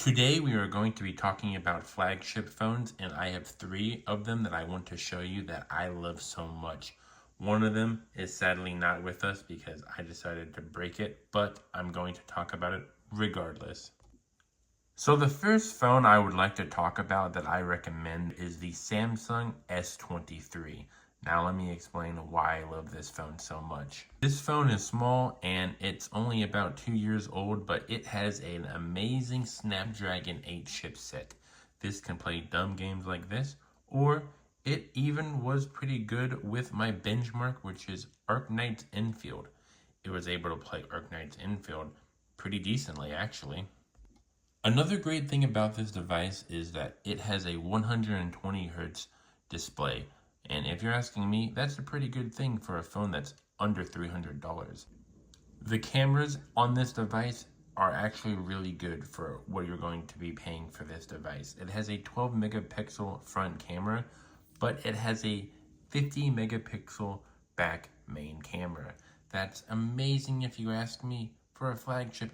Today we are going to be talking about flagship phones, and I have 3 of them that I want to show you that I love so much. One of them is sadly not with us because I decided to break it, but I'm going to talk about it regardless. So the first phone I would like to talk about that I recommend is the Samsung S23. Now let me explain why I love this phone so much. This phone is small and it's only about 2 years old, but it has an amazing Snapdragon 8 chipset. This can play dumb games like this, or it even was pretty good with my benchmark, which is Arknight's Infield. It was able to play Arknight's Infield pretty decently, actually. Another great thing about this device is that it has a 120 Hz display. And if you're asking me, that's a pretty good thing for a phone that's under $300. The cameras on this device are actually really good for what you're going to be paying for this device. It has a 12 megapixel front camera, but it has a 50 megapixel back main camera. That's amazing if you ask me for a flagship.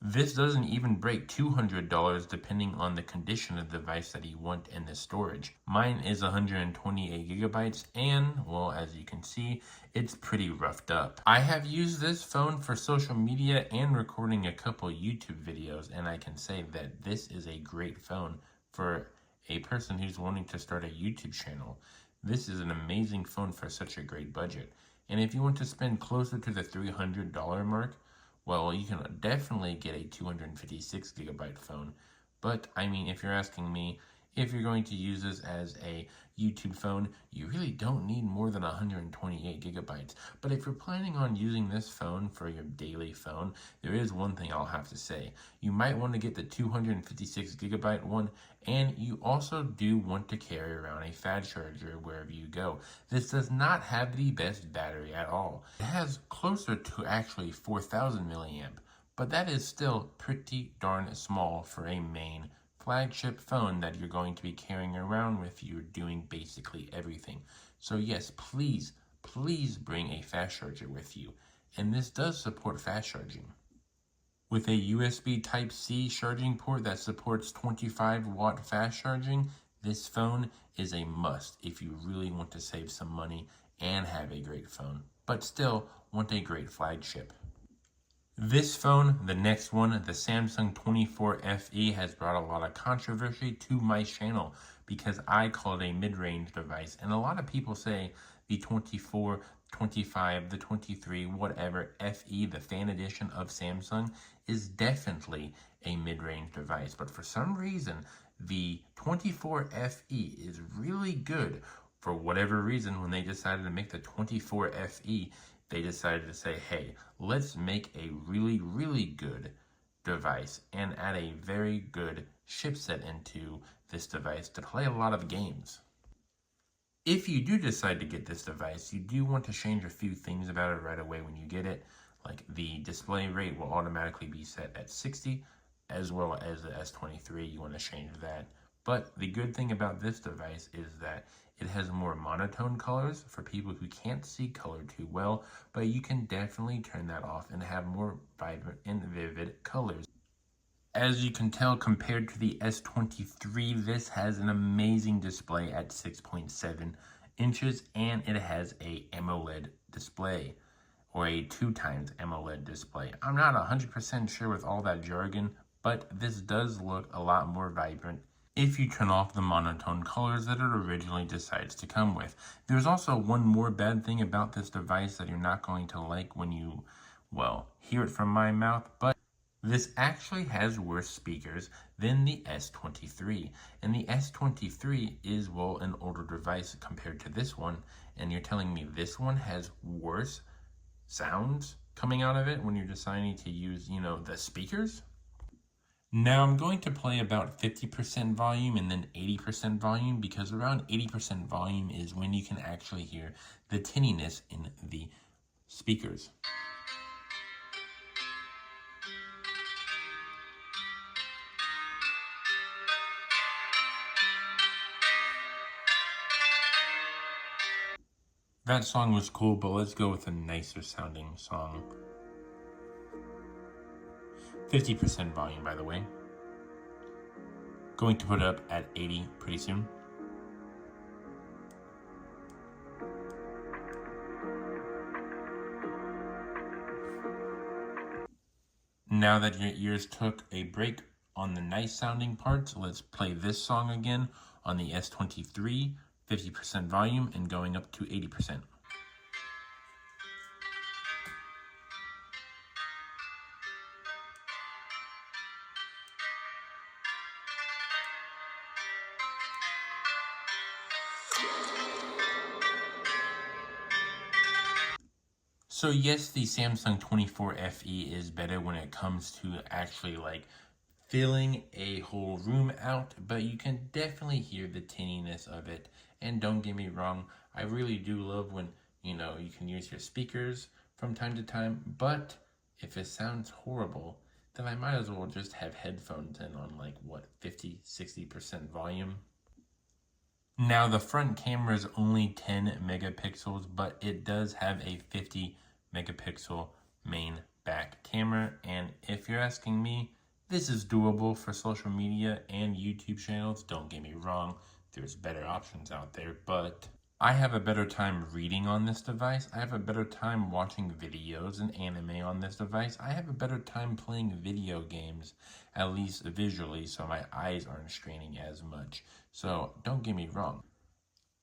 This doesn't even break $200 depending on the condition of the device that you want in the storage. Mine is 128 gigabytes and, well, as you can see, it's pretty roughed up. I have used this phone for social media and recording a couple YouTube videos, and I can say that this is a great phone for a person who's wanting to start a YouTube channel. This is an amazing phone for such a great budget. And if you want to spend closer to the $300 mark, well, you can definitely get a 256 gigabyte phone. But, I mean, if you're asking me, if you're going to use this as a YouTube phone, you really don't need more than 128 gigabytes. But if you're planning on using this phone for your daily phone, there is one thing I'll have to say. You might want to get the 256 gigabyte one, and you also do want to carry around a fast charger wherever you go. This does not have the best battery at all. It has closer to actually 4,000 milliamp, but that is still pretty darn small for a main flagship phone that you're going to be carrying around with you doing basically everything. So yes, please bring a fast charger with you. And this does support fast charging. With a USB Type-C charging port that supports 25-watt fast charging, this phone is a must if you really want to save some money and have a great phone, but still want a great flagship. This phone, the next one, the Samsung 24 FE, has brought a lot of controversy to my channel because I call it a mid-range device. And a lot of people say the 24, 25, the 23, whatever, FE, the fan edition of Samsung, is definitely a mid-range device. But for some reason, the 24 FE is really good. For whatever reason, when they decided to make the 24 FE, they decided to say, hey, let's make a really good device and add a very good chipset into this device to play a lot of games. If you do decide to get this device, you do want to change a few things about it right away when you get it. Like the display rate will automatically be set at 60, as well as the S23, you want to change that. But the good thing about this device is that it has more monotone colors for people who can't see color too well, but you can definitely turn that off and have more vibrant and vivid colors. As you can tell, compared to the S23, this has an amazing display at 6.7 inches, and it has a AMOLED display, or a 2x AMOLED display. I'm not 100% sure with all that jargon, but this does look a lot more vibrant if you turn off the monotone colors that it originally decides to come with. There's also one more bad thing about this device that you're not going to like when you, well, hear it from my mouth, but this actually has worse speakers than the S23. And the S23 is, well, an older device compared to this one, and you're telling me this one has worse sounds coming out of it when you're deciding to use, the speakers? Now I'm going to play about 50% volume and then 80% volume, because around 80% volume is when you can actually hear the tinniness in the speakers. That song was cool, but let's go with a nicer sounding song. 50% volume, by the way. Going to put it up at 80 pretty soon. Now that your ears took a break on the nice sounding parts, let's play this song again on the S23, 50% volume and going up to 80%. So yes, the Samsung 24 FE is better when it comes to actually like filling a whole room out, but you can definitely hear the tinniness of it. And don't get me wrong, I really do love when, you can use your speakers from time to time, but if it sounds horrible, then I might as well just have headphones in on 50, 60% volume. Now the front camera is only 10 megapixels, but it does have a 50 megapixel main back camera. And if you're asking me, this is doable for social media and YouTube channels. Don't get me wrong, there's better options out there, but I have a better time reading on this device. I have a better time watching videos and anime on this device. I have a better time playing video games, at least visually, so my eyes aren't straining as much. So don't get me wrong,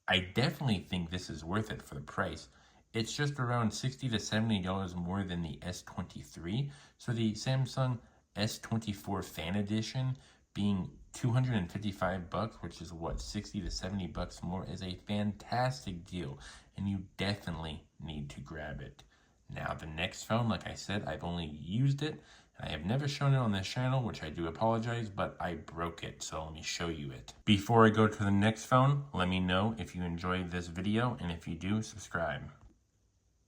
I definitely think this is worth it for the price. It's just around $60 to $70 more than the S23. So the Samsung S24 Fan Edition being $255, which is what, 60 to 70 bucks more, is a fantastic deal, and you definitely need to grab it. Now the next phone, like I said, I've only used it. I have never shown it on this channel, which I do apologize, but I broke it, so let me show you it. Before I go to the next phone, let me know if you enjoyed this video, and if you do, subscribe.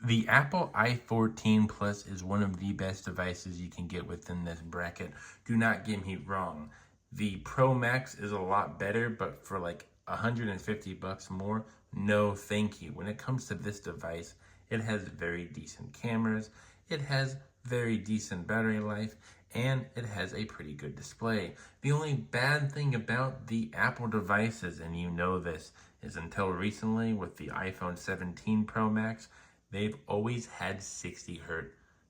The Apple i14 Plus is one of the best devices you can get within this bracket. Do not get me wrong. The Pro Max is a lot better, but for like 150 bucks more, no thank you. When it comes to this device, it has very decent cameras, it has very decent battery life, and it has a pretty good display. The only bad thing about the Apple devices, and you know this, is until recently with the iPhone 17 Pro Max, they've always had 60 Hz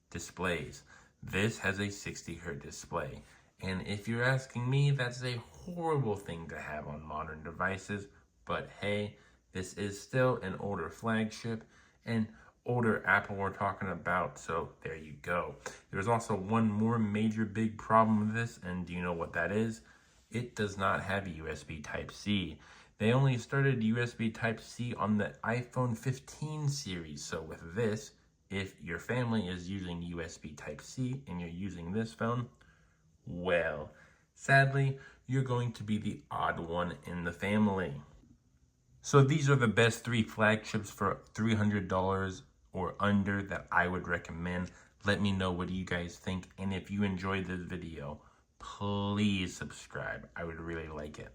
displays. This has a 60 Hz display. And if you're asking me, that's a horrible thing to have on modern devices. But hey, this is still an older flagship and older Apple we're talking about, so there you go. There's also one more major big problem with this, and do you know what that is? It does not have USB Type-C. They only started USB Type-C on the iPhone 15 series, so with this, if your family is using USB Type-C and you're using this phone, well, sadly, you're going to be the odd one in the family. So these are the best 3 flagships for $300 or under that I would recommend. Let me know what you guys think, and if you enjoyed this video, please subscribe. I would really like it.